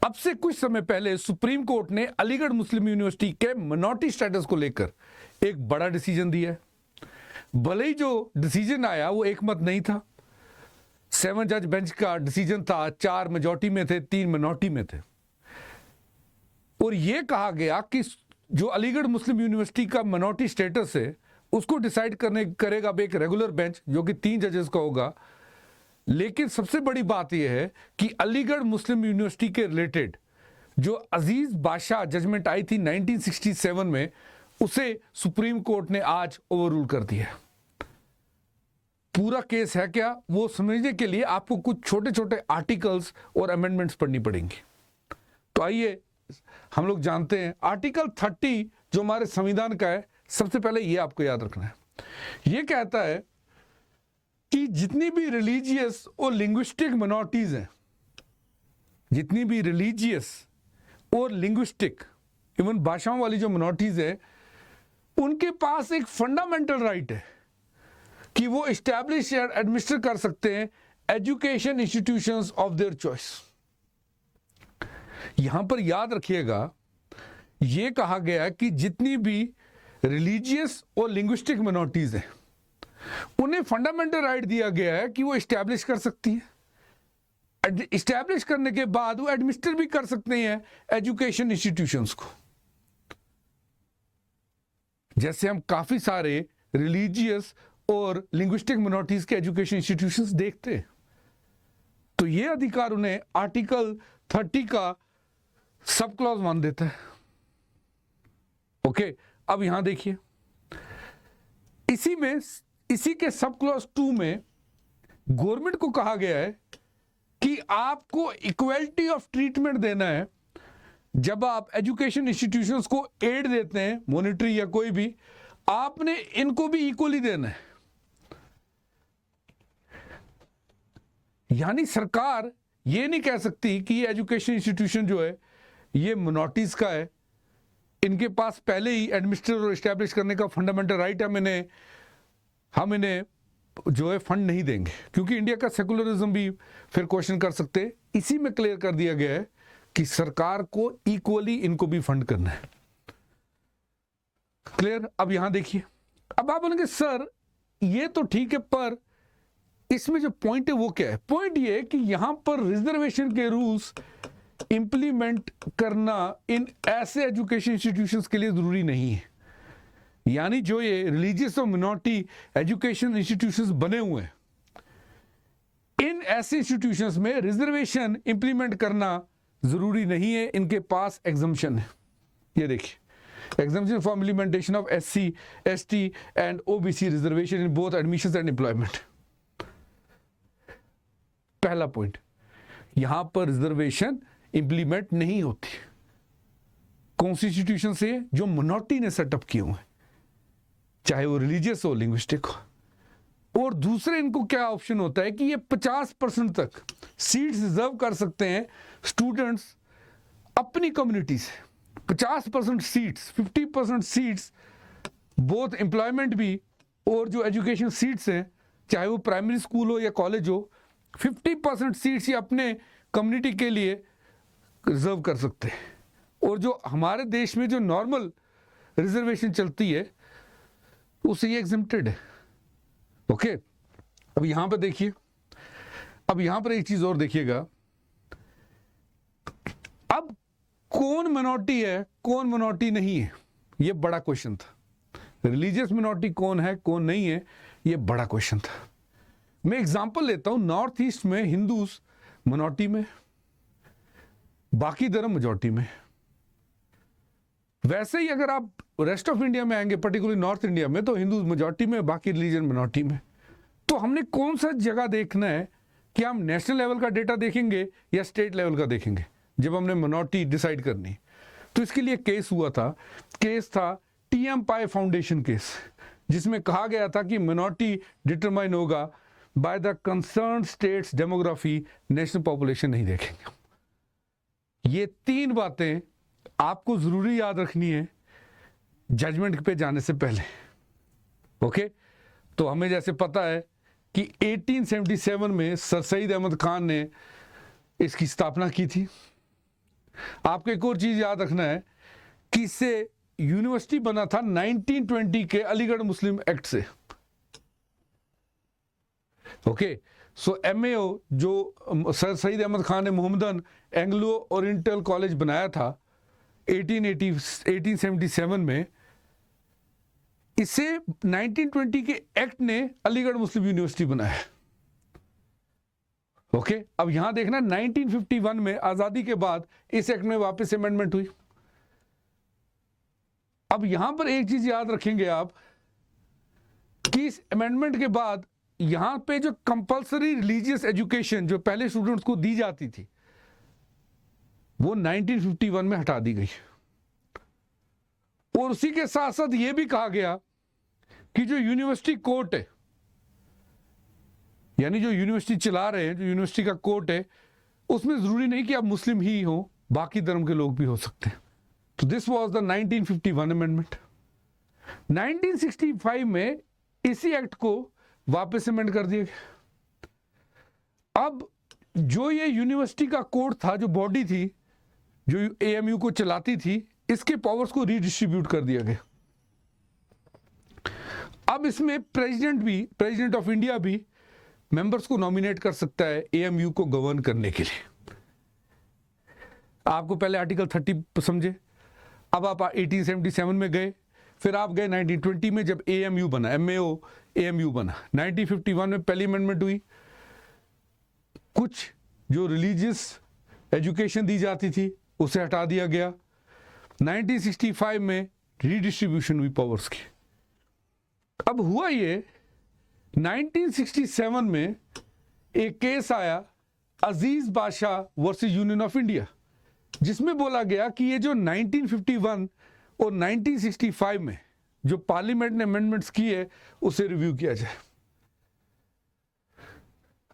अब से कुछ समय पहले सुप्रीम कोर्ट ने अलीगढ़ मुस्लिम यूनिवर्सिटी के मिनॉरिटी स्टेटस को लेकर एक बड़ा डिसीजन दिया है। भले ही जो डिसीजन आया वो एक मत नहीं था, 7 जज बेंच का डिसीजन था, 4 मेजॉरिटी में थे, 3 मिनॉरिटी में थे। और यह कहा गया कि जो अलीगढ़ मुस्लिम यूनिवर्सिटी का मिनॉरिटी स्टेटस है उसको डिसाइड करेगा एक रेगुलर बेंच जो कि 3 जजेस का होगा। लेकिन सबसे बड़ी बात यह है कि अलीगढ़ मुस्लिम यूनिवर्सिटी के रिलेटेड जो अजीज बादशाह जजमेंट आई थी 1967 में, उसे सुप्रीम कोर्ट ने आज ओवररूल कर दिया। पूरा केस है क्या, वो समझने के लिए आपको कुछ छोटे छोटे आर्टिकल्स और अमेंडमेंट्स पढ़नी पड़ेंगी। तो आइए हम लोग जानते हैं आर्टिकल 30 जो हमारे संविधान का है। सबसे पहले ये आपको याद रखना है, ये कहता है कि जितनी भी रिलीजियस और लिंग्विस्टिक मिनॉरिटीज हैं, जितनी भी रिलीजियस और लिंग्विस्टिक इवन भाषाओं वाली जो मिनॉरिटीज है, उनके पास एक फंडामेंटल राइट है कि वो एस्टैब्लिश या एडमिनिस्टर कर सकते हैं education institutions of their choice. यहां पर याद रखिएगा, यह कहा गया है कि जितनी भी रिलीजियस और लिंग्विस्टिक मिनॉरिटीज हैं उन्हें फंडामेंटल राइट दिया गया है कि वो एस्टैब्लिश कर सकती है। एस्टैब्लिश करने के बाद वो एडमिनिस्टर भी कर सकते हैं एजुकेशन इंस्टीट्यूशंस को। जैसे हम काफी सारे रिलीजियस और लिंग्विस्टिक मिनॉरिटीज के एजुकेशन इंस्टीट्यूशंस देखते हैं, तो ये अधिकार उन्हें आर्टिकल 30 का सब क्लॉज 1 देता है। ओके, अब यहां देखिए, इसी के सब क्लॉज 2 में गवर्नमेंट को कहा गया है कि आपको इक्वलिटी ऑफ ट्रीटमेंट देना है। जब आप एजुकेशन इंस्टीट्यूशंस को एड देते हैं, मॉनिटरी या कोई भी, आपने इनको भी इक्वली देना है। यानी सरकार ये नहीं कह सकती कि ये एजुकेशन इंस्टीट्यूशन जो है ये मिनॉरिटीज का है, इनके पास पहले ही एडमिनिस्टर और एस्टैब्लिश करने का फंडामेंटल राइट है, हम इन्हें जो है फंड नहीं देंगे, क्योंकि इंडिया का सेकुलरिज्म भी फिर क्वेश्चन कर सकते हैं। इसी में क्लियर कर दिया गया है कि सरकार को इक्वली इनको भी फंड करना है। क्लियर? अब यहां देखिए, अब आप बोलेंगे सर ये तो ठीक है, पर इसमें जो पॉइंट है वो क्या है? पॉइंट ये है कि यहां पर रिजर्वेशन के रूल्स इंप्लीमेंट करना इन ऐसे एजुकेशन इंस्टीट्यूशंस के लिए जरूरी नहीं है। यानी जो ये रिलीजियस और मिनॉरिटी एजुकेशन इंस्टीट्यूशंस बने हुए हैं, इन ऐसे इंस्टीट्यूशंस में रिजर्वेशन इंप्लीमेंट करना जरूरी नहीं है, इनके पास एग्जम्पशन है। ये देखिए, exemption from implementation of SC, ST and OBC reservation in both admissions and employment। पहला पॉइंट, यहां पर रिजर्वेशन इंप्लीमेंट नहीं होती कॉन्स्टिट्यूशन से जो मिनॉरिटी ने सेटअप किए हुए हैं, चाहे वो रिलीजियस हो, लिंग्विस्टिक हो। और दूसरे इनको क्या ऑप्शन होता है कि ये 50% तक सीट्स रिजर्व कर सकते हैं स्टूडेंट्स अपनी कम्युनिटी से। 50% सीट्स, 50% सीट्स बोथ एम्प्लॉयमेंट भी और जो एजुकेशन सीट्स हैं, चाहे वो प्राइमरी स्कूल हो या कॉलेज हो, 50% सीट्स ये अपने कम्युनिटी के लिए रिजर्व कर सकते हैं। और जो हमारे देश में जो नॉर्मल रिजर्वेशन चलती है उससे ये एग्जेम्प्टेड है। ओके, अब यहां पर देखिए, अब यहां पर एक चीज और देखिएगा, अब कौन मिनॉरिटी है कौन मिनॉरिटी नहीं है, ये बड़ा क्वेश्चन था। रिलीजियस मिनॉरिटी कौन है कौन नहीं है, ये बड़ा क्वेश्चन था। मैं एग्जांपल लेता हूं, नॉर्थ ईस्ट में हिंदूज मिनॉरिटी में, बाकी धर्म मेजॉरिटी में। वैसे ही अगर आप रेस्ट ऑफ इंडिया में आएंगे, पर्टिकुलरली नॉर्थ इंडिया में, तो हिंदूज मेजॉरिटी में, बाकी रिलीजन मिनॉरिटी में। तो हमने कौन सा जगह देखना है कि हम नेशनल लेवल का डेटा देखेंगे या स्टेट लेवल का देखेंगे जब हमने मिनॉरिटी डिसाइड करनी? तो इसके लिए केस हुआ था, केस था टीएम पाई फाउंडेशन केस, जिसमें कहा गया था कि मिनॉरिटी डिटरमाइन होगा by the concern states demography, national population नहीं देखेंगे। ये 3 बातें आपको जरूरी याद रखनी है जजमेंट पे जाने से पहले। ओके, तो हमें जैसे पता है कि 1877 में सर सईद अहमद खान ने इसकी स्थापना की थी। आपको एक और चीज याद रखना है कि इससे यूनिवर्सिटी बना था 1920 के अलीगढ़ मुस्लिम एक्ट से। ओके, सो MAO जो सर सईद अहमद खान ने मोहम्मदन एंग्लो ओरिएंटल कॉलेज बनाया था 1877 में, इसे 1920 के एक्ट ने अलीगढ़ मुस्लिम यूनिवर्सिटी बनाया। ओके, अब यहां देखना 1951 में आजादी के बाद इस एक्ट में वापस अमेंडमेंट हुई। अब यहां पर एक चीज याद रखेंगे आप कि इस अमेंडमेंट के बाद यहां पे जो कंपलसरी रिलीजियस एजुकेशन जो पहले स्टूडेंट्स को दी जाती थी वो 1951 में हटा दी गई, और उसी के साथ साथ यह भी कहा गया कि जो यूनिवर्सिटी कोर्ट है, यानी जो यूनिवर्सिटी चला रहे हैं, जो यूनिवर्सिटी का कोर्ट है, उसमें जरूरी नहीं कि आप मुस्लिम ही हो, बाकी धर्म के लोग भी हो सकते हैं। तो दिस वाज द 1951 अमेंडमेंट। 1965 में इसी एक्ट को वापस अमेंड कर दिया गया। अब जो ये यूनिवर्सिटी का कोर्ट था, जो बॉडी थी जो AMU को चलाती थी, इसके पावर्स को रीडिस्ट्रीब्यूट कर दिया गया। अब इसमें प्रेसिडेंट ऑफ इंडिया भी मेंबर्स को नॉमिनेट कर सकता है AMU को गवर्न करने के लिए। आपको पहले आर्टिकल 30 समझे, अब आप 1877 में गए, फिर आप गए 1920 में जब AMU बना, MAO AMU बना। 1951 में पहली अमेंडमेंट हुई, कुछ जो रिलीजियस एजुकेशन दी जाती थी उसे हटा दिया गया। 1965 में रीडिस्ट्रीब्यूशन हुई पावर्स की। अब हुआ ये 1967 में एक केस आया अजीज बादशाह वर्सेस यूनियन ऑफ इंडिया, जिसमें बोला गया कि ये जो 1951 और 1965 में जो पार्लियामेंट ने अमेंडमेंट्स की है उसे रिव्यू किया जाए।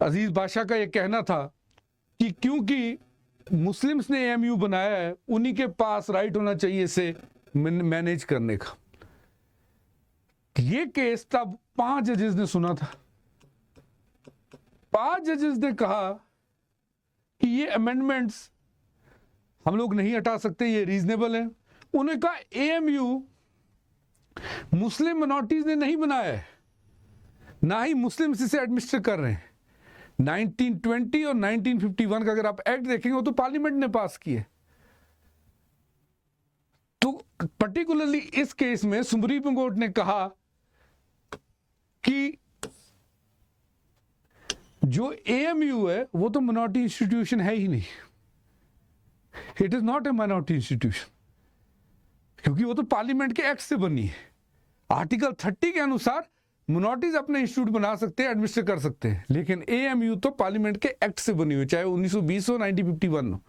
अजीज बादशाह का यह कहना था कि क्योंकि मुस्लिम्स ने AMU बनाया है, उन्हीं के पास राइट होना चाहिए इसे मैनेज करने का। ये केस तब 5 जजेस ने सुना था। 5 जजेस ने कहा कि ये अमेंडमेंट्स हम लोग नहीं हटा सकते, ये रीजनेबल है। उन्होंने कहा AMU मुस्लिम मिनॉरिटीज ने नहीं बनाया है, ना ही मुस्लिम्स इसे एडमिनिस्टर कर रहे हैं। 1920 और 1951 का अगर आप एक्ट देखेंगे वो तो पार्लियामेंट ने पास किए। तो पर्टिकुलरली इस केस में सुप्रीम कोर्ट ने कहा कि जो AMU है वो तो मिनॉरिटी इंस्टीट्यूशन है ही नहीं, it is not a minority institution, क्योंकि वो तो पार्लियामेंट के एक्ट से बनी है। आर्टिकल 30 के अनुसार मिनॉरिटीज अपने इंस्टीट्यूट बना सकते हैं, एडमिनिस्टर कर सकते हैं, लेकिन AMU तो पार्लियामेंट के एक्ट से बनी हुई, चाहे 1920 हो 1951 हो।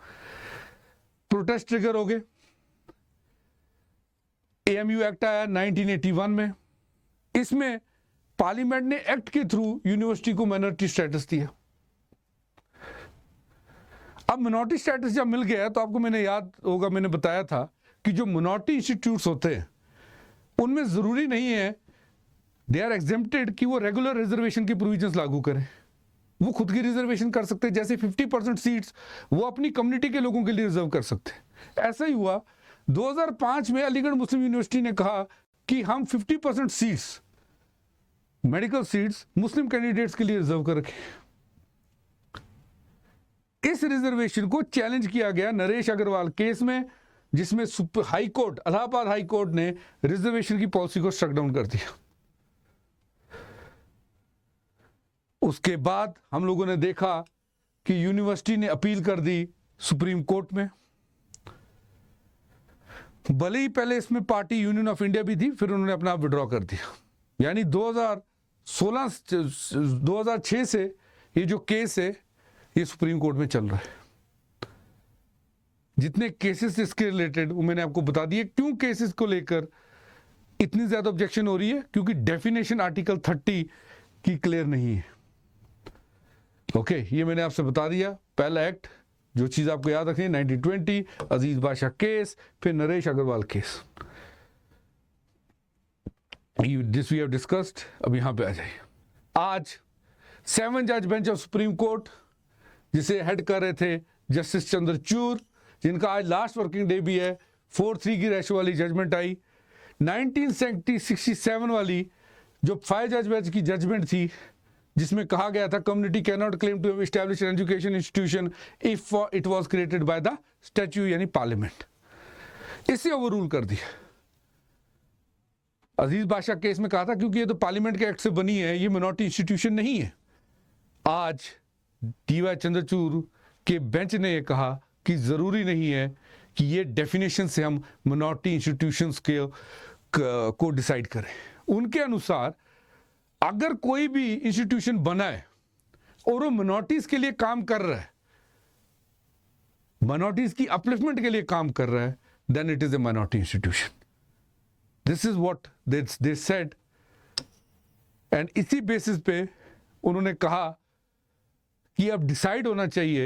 प्रोटेस्ट ट्रिगर हो गए। AMU एक्ट आया 1981 में। इसमें पार्लियामेंट ने एक्ट के थ्रू यूनिवर्सिटी को माइनॉरिटी स्टेटस दिया। अब मिनॉरिटी स्टेटस जब मिल गया तो आपको मैंने याद होगा, मैंने बताया था कि जो मिनॉरिटी इंस्टीट्यूट्स होते हैं उनमें जरूरी नहीं है दे आर एग्जेम्प्टेड कि वो रेगुलर रिजर्वेशन की प्रोविजंस लागू करें। वो खुद की रिजर्वेशन कर सकते हैं, जैसे 50% सीट्स वो अपनी कम्युनिटी के लोगों के लिए रिजर्व कर सकते हैं। ऐसा ही हुआ 2005 में अलीगढ़ मुस्लिम यूनिवर्सिटी ने कहा कि हम 50% सीट्स, मेडिकल सीट्स मुस्लिम कैंडिडेट्स के लिए रिजर्व कर रखें। इस रिजर्वेशन को चैलेंज किया गया नरेश अग्रवाल केस में, जिसमें high court, Allahabad high court ने रिजर्वेशन की पॉलिसी को स्ट्रक डाउन कर दिया। उसके बाद हम लोगों ने देखा कि यूनिवर्सिटी ने अपील कर दी सुप्रीम कोर्ट में। भले ही पहले इसमें पार्टी यूनियन ऑफ इंडिया भी थी, फिर उन्होंने अपना विड्रॉ कर दिया। यानी 2006 से ये जो केस है ये सुप्रीम कोर्ट में चल रहा है। जितने केसेस इसके रिलेटेड वो मैंने आपको बता दिए। क्यों केसेस को लेकर इतनी ज्यादा ऑब्जेक्शन हो रही है? क्योंकि डेफिनेशन आर्टिकल 30 की क्लियर नहीं है। ओके, ये मैंने आपसे बता दिया। पहला एक्ट, जो चीज आपको याद रखनी है, 1920 अजीज बादशाह केस, फिर Naresh Agrawal case. This we have discussed. अब यहां पे आ जाइए। आज 7 जज बेंच ऑफ सुप्रीम कोर्ट, जिसे हेड कर रहे थे जस्टिस चंद्रचूड़, जिनका आज लास्ट वर्किंग डे भी है, 4-3 की रेशो वाली जजमेंट आई। 1967 वाली जो 5 जज बेंच की जजमेंट थी, जिसमें कहा गया था community can not claim to establish an education institution if it was created by the statute यानी पार्लियामेंट, इसे ओवररूल कर दिया। अजीज बादशाह केस में कहा था क्योंकि ये तो पार्लियामेंट के एक्ट से बनी है, ये मिनॉरिटी इंस्टीट्यूशन नहीं है। आज डी.वाई. चंद्रचूड़ के बेंच ने यह कहा कि जरूरी नहीं है कि ये डेफिनेशन से हम मिनॉरिटी इंस्टीट्यूशंस को डिसाइड करें। उनके अनुसार अगर कोई भी इंस्टीट्यूशन बना है और वो मिनॉरिटीज के लिए काम कर रहा है, मिनॉरिटीज की अपलिफ्टमेंट के लिए काम कर रहा है, then it is a minority institution. This is what they said, and इसी बेसिस पे उन्होंने कहा कि अब डिसाइड होना चाहिए,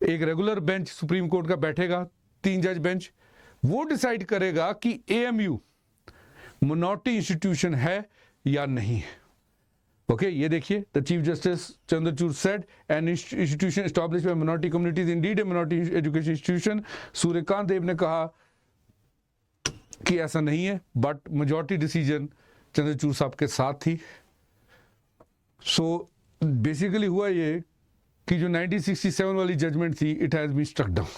एक रेगुलर बेंच सुप्रीम कोर्ट का बैठेगा, 3 जज बेंच, वो डिसाइड करेगा कि AMU मिनॉरिटी इंस्टीट्यूशन है या नहीं है। ओके, ये देखिए, the chief justice Chandrachud said an institution established by minority communities indeed a minority education institution. Suryakant Dev ने कहा कि ऐसा नहीं है, बट मेजॉरिटी डिसीजन चंद्रचूड़ साहब के साथ थी। सो बेसिकली हुआ ये कि जो 1967 वाली जजमेंट थी, it has been struck down.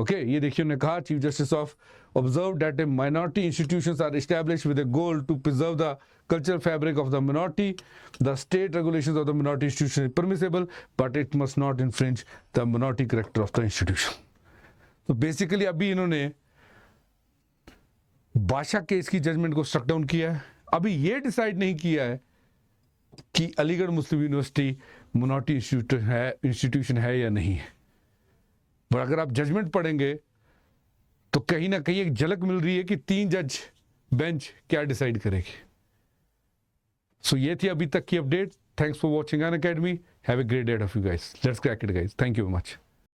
Okay, ये देखिए, उन्होंने कहा chief justice of observed that a minority institutions are established with a goal to preserve the cultural fabric of the minority. The state regulations of the minority institution is permissible, but it must not infringe the minority character of the institution. तो basically अभी इन्होंने बादशाह case की judgement को struck down किया है। अभी ये डिसाइड नहीं किया है कि अलीगढ़ मुस्लिम यूनिवर्सिटी मिनॉरिटी इंस्टीट्यूशन है या नहीं है। पर अगर आप जजमेंट पढ़ेंगे तो कहीं ना कहीं एक झलक मिल रही है कि 3 जज बेंच क्या डिसाइड करेगी। सो ये थी अभी तक की update. Thanks for watching Unacademy. Have a great day of you guys. Let's crack it guys. Thank you very much.